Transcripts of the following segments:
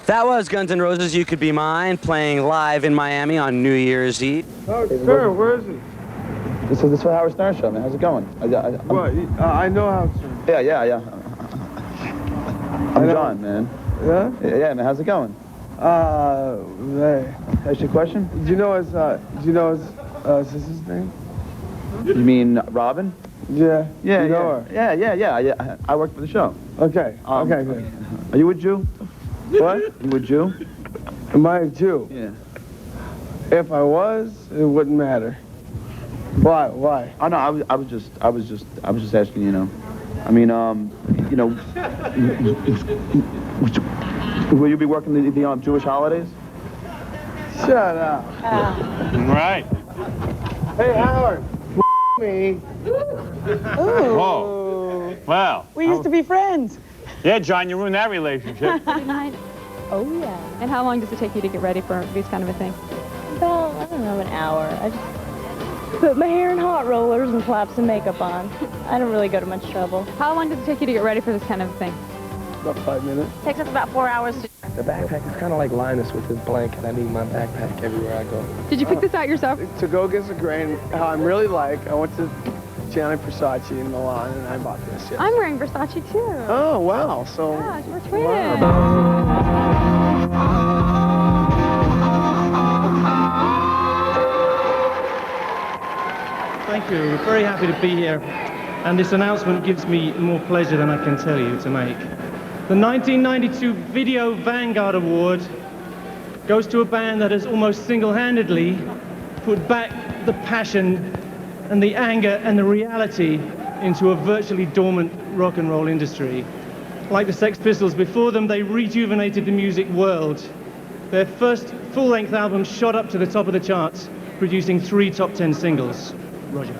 That was Guns N' Roses, You Could Be Mine, playing live in Miami on New Year's Eve. Oh, Stern, where is he? This is the Howard Stern show, man. How's it going? I know Howard Stern. Yeah. I'm John, man. Yeah? Yeah, man. How's it going? Hey. Ask you a question? Do you know his sister's name? You mean Robin? Yeah. Yeah, you know her? Yeah. I work for the show. Okay. Okay, good. Are you a Jew? What? You a Jew? Am I a Jew? Yeah. If I was, it wouldn't matter. Why? Oh no, I was just asking, you know. I mean, you know, will you be working the Jewish holidays? Shut up. Right. Hey, Howard. Me. Ooh. Whoa. Wow. We used to be friends. Yeah, John, you ruined that relationship. Oh, yeah. And how long does it take you to get ready for this kind of a thing? About, I don't know, an hour. I just put my hair in hot rollers and slap some makeup on. I don't really go to much trouble. How long does it take you to get ready for this kind of thing? About 5 minutes. Takes us about 4 hours to... The backpack is kind of like Linus with his blanket. I need my backpack everywhere I go. Did you pick this out yourself? To go against the grain, how I'm really like, I went to Gianni Versace in Milan and I bought this. Yes. I'm wearing Versace too. Oh, wow. So... Yeah, we're twins. Thank you. We're very happy to be here. And this announcement gives me more pleasure than I can tell you to make. The 1992 Video Vanguard Award goes to a band that has almost single-handedly put back the passion and the anger and the reality into a virtually dormant rock and roll industry. Like the Sex Pistols, before them they rejuvenated the music world. Their first full-length album shot up to the top of the charts, producing 3 top 10 singles. Roger.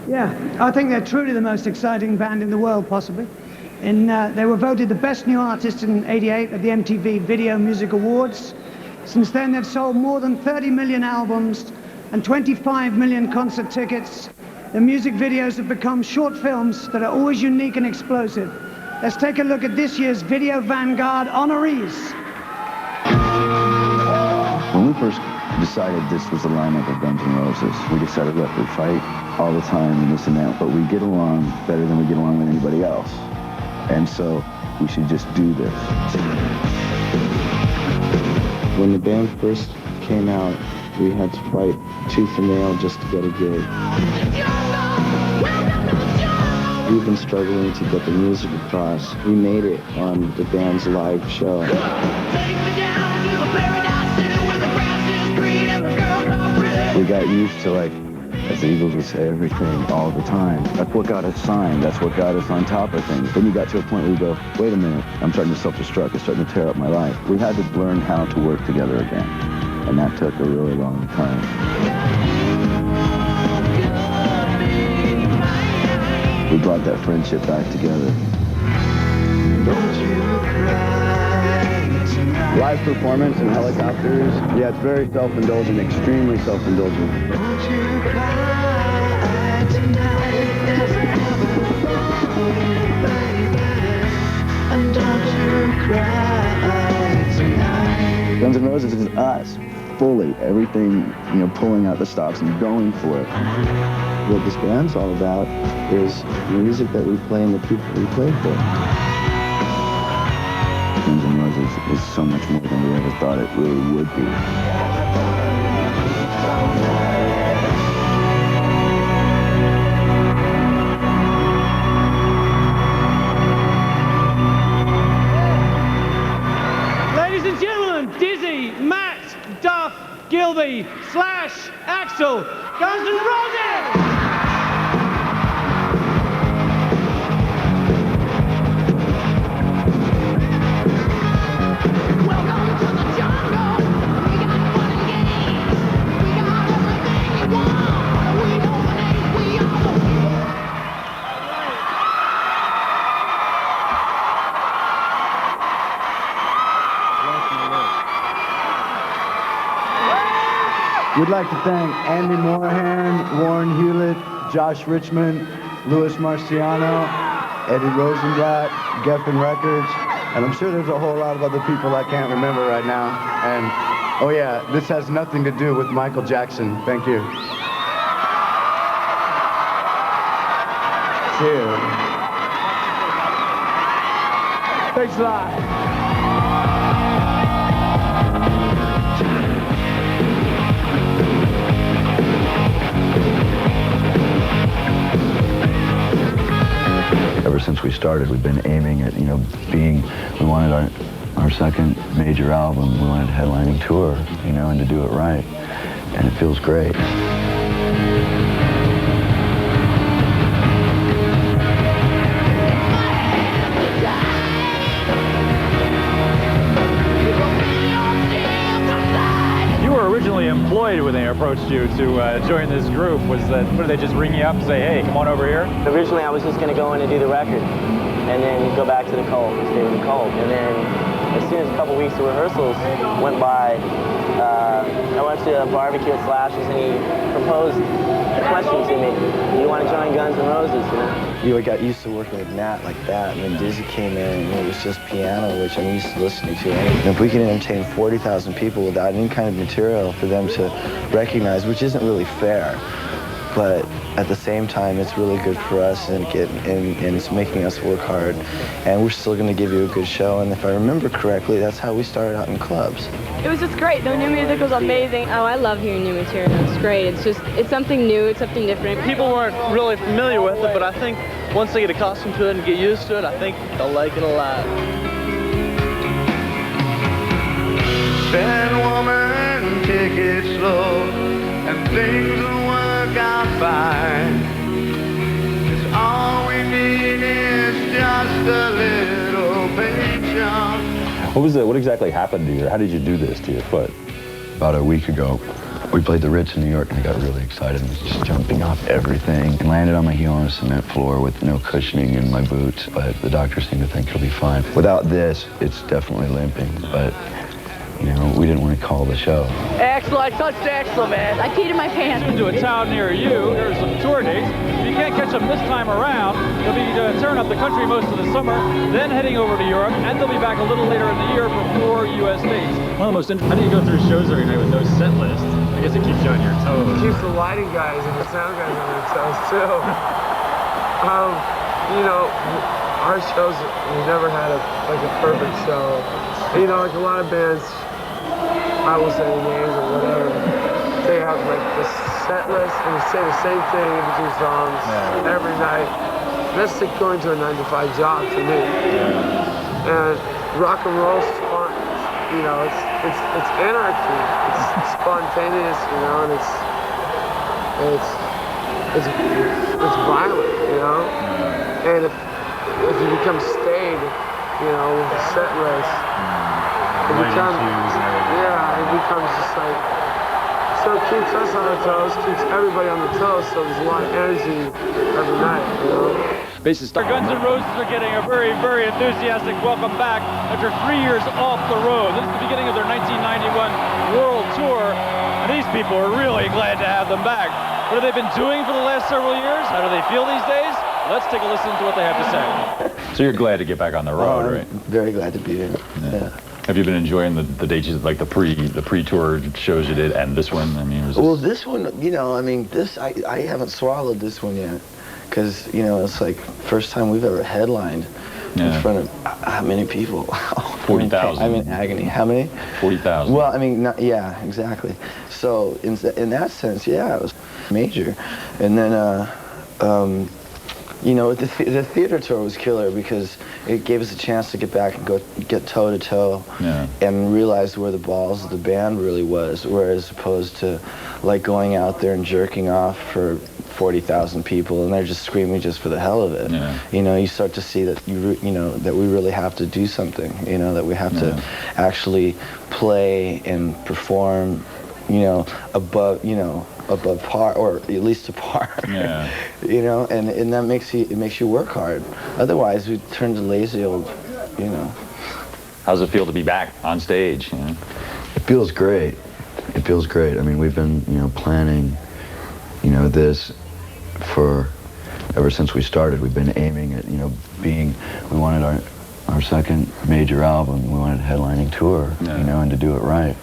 Yeah, I think they're truly the most exciting band in the world, possibly. They were voted the best new artist in '88 at the MTV Video Music Awards. Since then, they've sold more than 30 million albums and 25 million concert tickets. The music videos have become short films that are always unique and explosive. Let's take a look at this year's Video Vanguard honorees. When we first decided this was the lineup of Guns N' Roses, we decided, look, we fight all the time and this and that, but we get along better than we get along with anybody else. And so we should just do this. When the band first came out, we had to fight tooth and nail just to get a gig. We've been struggling to get the music across. We made it on the band's live show. We got used to, like, as the Eagles would say, everything all the time. That's what got us signed. That's what got us on top of things. Then you got to a point where you go, wait a minute, I'm starting to self-destruct. It's starting to tear up my life. We had to learn how to work together again. And that took a really long time. We brought that friendship back together. Live performance in helicopters. Yeah, it's very self-indulgent, extremely self-indulgent. Guns N' Roses is us, fully. Everything, you know, pulling out the stops and going for it. What this band's all about is the music that we play and the people we play for. Guns N' Roses is so much more than we ever thought it really would be. Ladies and gentlemen, Dizzy, Matt, Duff, Gilby, Slash, Axl, Guns N' Roses! We'd like to thank Andy Morahan, Warren Hewlett, Josh Richmond, Louis Marciano, Eddie Rosenblatt, Geffen Records, And I'm sure there's a whole lot of other people I can't remember right now. And, oh yeah, this has nothing to do with Michael Jackson. Thank you. Cheers. Thanks a lot. Ever since we started, we've been aiming at, we wanted our second major album, we wanted a headlining tour, and to do it right. And it feels great. You were originally employed when they approached you to join this group. What, did they just ring you up and say, hey, come on over here? Originally, I was just going to go in and do the record, and then go back to the Cult, stay with the Cult. And then, as soon as a couple weeks of rehearsals went by, I went to a barbecue at Slash's, and he proposed a question to me. Do you want to join Guns N' Roses? You got used to working with Nat like that, and then Dizzy came in, and it was just piano, which I'm used to listening to. And if we can entertain 40,000 people without any kind of material for them to recognize, which isn't really fair, but at the same time, it's really good for us, and it's making us work hard, and we're still going to give you a good show. And if I remember correctly, that's how we started out in clubs. It was just great. The new music was amazing. Oh, I love hearing new material. It's great. It's something new. It's something different. People weren't really familiar with it, but I think once they get accustomed to it and get used to it, I think they'll like it a lot. Stand woman, take it slow, and things will work out fine. 'Cause all we need is just a little patience. What exactly happened to you? How did you do this to your foot? About a week ago, we played the Ritz in New York, and I got really excited and was just jumping off everything. And landed on my heel on a cement floor with no cushioning in my boots, but the doctors seem to think it'll be fine. Without this, it's definitely limping, but we didn't want to call the show. Axel, I touched Axel, man. I peed in my pants. Into a town near you. There's some tour dates. If you can't catch them this time around, they'll be touring up the country most of the summer, then heading over to Europe, and they'll be back a little later in the year for 4 U.S. dates. One of the most interesting. How do you go through shows every night with no set list? I guess it keeps you on your toes. It keeps the lighting guys and the sound guys on their toes too. Our shows, we never had a perfect show. Like a lot of bands, I will say names or whatever, they have like the set list and they say the same thing in between songs every night. That's like going to a 9-to-5 job for me. And rock and roll's fun. It's anarchy. It's spontaneous, and it's violent, And if you become staid, with the set list, it becomes just like, so it keeps us on our toes, keeps everybody on the toes, so there's a lot of energy every night, Guns N' Roses are getting a very, very enthusiastic welcome back after 3 years off the road. This is the beginning of their 1991 World Tour, and these people are really glad to have them back. What have they been doing for the last several years? How do they feel these days? Let's take a listen to what they have to say. So you're glad to get back on the road, right? Very glad to be here. Yeah. Have you been enjoying the dates, like the pre-tour shows you did, and this one? I mean, well, this one, this I haven't swallowed this one yet, because it's like first time we've ever headlined in front of how many people? 40,000. I'm in agony. How many? 40,000. Well, yeah, exactly. So in that sense, yeah, it was major, and then the theater tour was killer because it gave us a chance to get back and get toe to toe and realize where the balls of the band really was, whereas opposed to like going out there and jerking off for 40,000 people and they're just screaming just for the hell of it. You start to see that that we really have to do something. That we have to actually play and perform. Above par, or at least to par. And that makes you work hard. Otherwise, we turn to lazy old, How's it feel to be back on stage? It feels great. It feels great. I mean, we've been, planning, this for ever since we started. We've been aiming at, we wanted our second major album. We wanted a headlining tour, you know, and to do it right.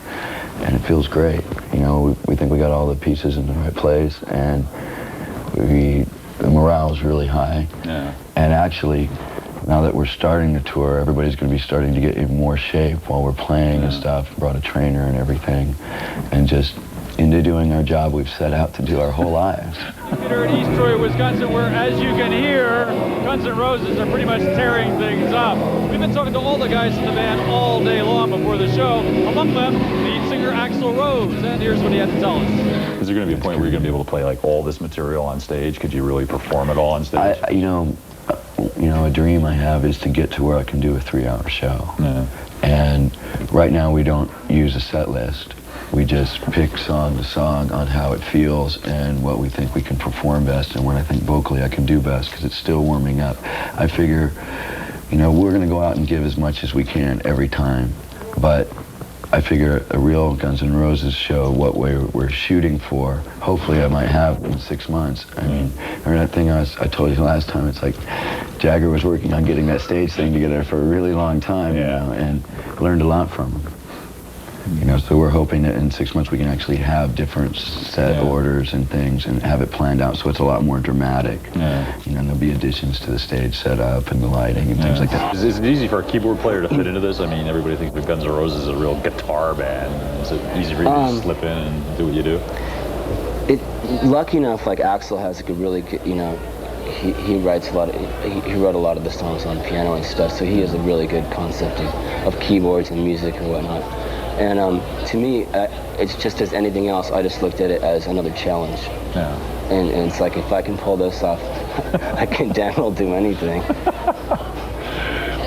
And it feels great. You know, we think we got all the pieces in the right place, and the morale is really high. Yeah. And actually, now that we're starting the tour, everybody's going to be starting to get in more shape while we're playing and stuff. Brought a trainer and everything, and just into doing our job we've set out to do our whole lives. Theater in East Troy, Wisconsin, where, as you can hear, Guns N' Roses are pretty much tearing things up. We've been talking to all the guys in the band all day long before the show. Among them, lead singer Axl Rose, and here's what he had to tell us. Is there going to be a point where you're going to be able to play like all this material on stage? Could you really perform it all on stage? You know, a dream I have is to get to where I can do a 3-hour show. Yeah. And right now we don't use a set list. We just pick song to song on how it feels and what we think we can perform best and what I think vocally I can do best, because it's still warming up. I figure, you know, we're going to go out and give as much as we can every time, but I figure a real Guns N' Roses show, what we're shooting for, hopefully I might have in 6 months. I mean, remember that thing I told you last time? It's like Jagger was working on getting that stage thing together for a really long time, you know, and learned a lot from him. You know, so we're hoping that in 6 months we can actually have different set orders and things and have it planned out so it's a lot more dramatic. Yeah. You know, there'll be additions to the stage setup and the lighting and things like that. Is it easy for a keyboard player to fit into this? I mean, everybody thinks that Guns N' Roses is a real guitar band. Is it easy for you to slip in and do what you do? Lucky enough, like Axl has a really good, you know, he writes a lot of, he wrote a lot of the songs on piano and stuff, so he has a really good concept of keyboards and music and whatnot. And to me, it's just as anything else, I just looked at it as another challenge. Yeah. And it's like, if I can pull this off, I can damn well do anything.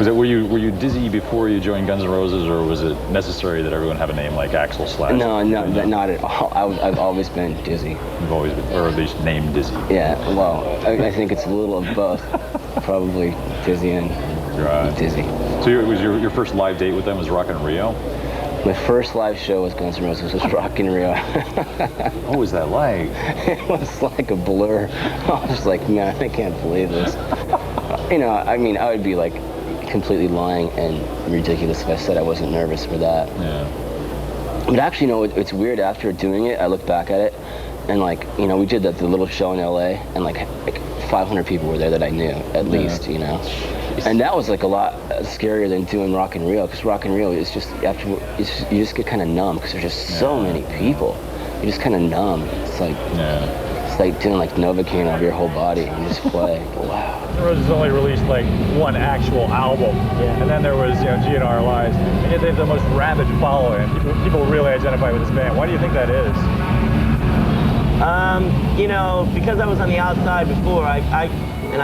Were you dizzy before you joined Guns N' Roses, or was it necessary that everyone have a name like Axl / No, not at all. I've always been Dizzy. You've always been, or at least named Dizzy. Yeah, well, I think it's a little of both. Probably Dizzy and Dizzy. So was your first live date with them was Rock in Rio? My first live show was Guns N' Roses, was Rock in Rio. What was that like? It was like a blur. I was like, man, I can't believe this. You know, I mean, I would be like completely lying and ridiculous if I said I wasn't nervous for that. Yeah. But actually, you know, it's weird. After doing it, I look back at it, and like, you know, we did the little show in LA, and like 500 people were there that I knew, at least, you know. And that was like a lot scarier than doing Rock in Rio, because Rock in Rio is just, you just get kind of numb, because there's just so many people. You're just kind of numb. It's like, it's like doing like Novocaine over your whole body, and you just play. Wow. Roses only released like one actual album, and then there was, you know, GNR Lies, and yet they have the most rabid following. People really identify with this band. Why do you think that is? You know, because I was on the outside before, I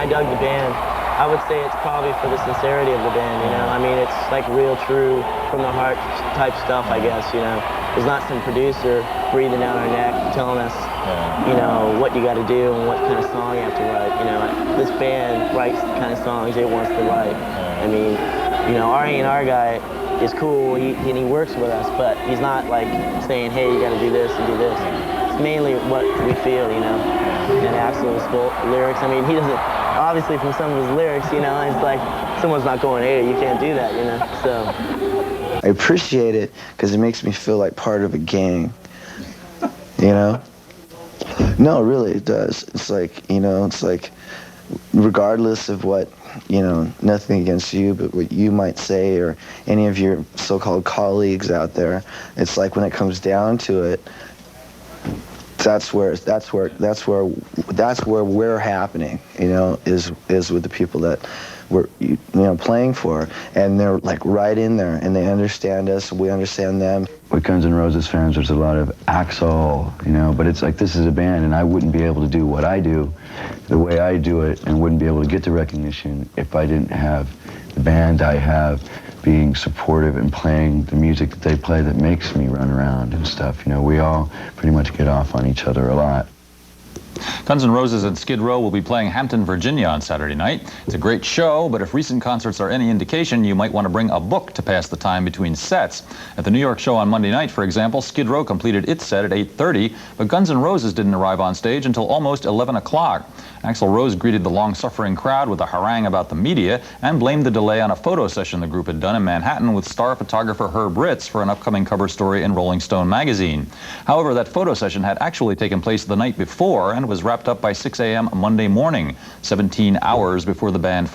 dug the band. I would say it's probably for the sincerity of the band, you know. I mean, it's like real, true, from the heart type stuff, I guess, you know. There's not some producer breathing down our neck telling us, you know, what you got to do and what kind of song you have to write. You know, this band writes the kind of songs it wants to write. I mean, you know, our A&R guy is cool, and he works with us, but he's not like saying, hey, you got to do this and do this. It's mainly what we feel, you know. And Axl's lyrics, I mean, he doesn't, obviously from some of his lyrics, you know, it's like someone's not going, hey, you can't do that, you know, so. I appreciate it because it makes me feel like part of a gang, you know? No, really, it does. It's like, you know, it's like, regardless of what, you know, nothing against you, but what you might say or any of your so-called colleagues out there, it's like when it comes down to it, that's where we're happening, you know, is with the people that we're, you know, playing for, and they're like right in there, and they understand us, we understand them. With Guns N' Roses fans, there's a lot of Axl, you know, but it's like this is a band, and I wouldn't be able to do what I do the way I do it, and wouldn't be able to get the recognition if I didn't have the band I have being supportive and playing the music that they play that makes me run around and stuff. You know, we all pretty much get off on each other a lot. Guns N' Roses and Skid Row will be playing Hampton, Virginia on Saturday night. It's a great show, but if recent concerts are any indication, you might want to bring a book to pass the time between sets. At the New York show on Monday night, for example, Skid Row completed its set at 8:30, but Guns N' Roses didn't arrive on stage until almost 11 o'clock. Axl Rose greeted the long-suffering crowd with a harangue about the media and blamed the delay on a photo session the group had done in Manhattan with star photographer Herb Ritts for an upcoming cover story in Rolling Stone magazine. However, that photo session had actually taken place the night before and was wrapped up by 6 a.m. Monday morning, 17 hours before the band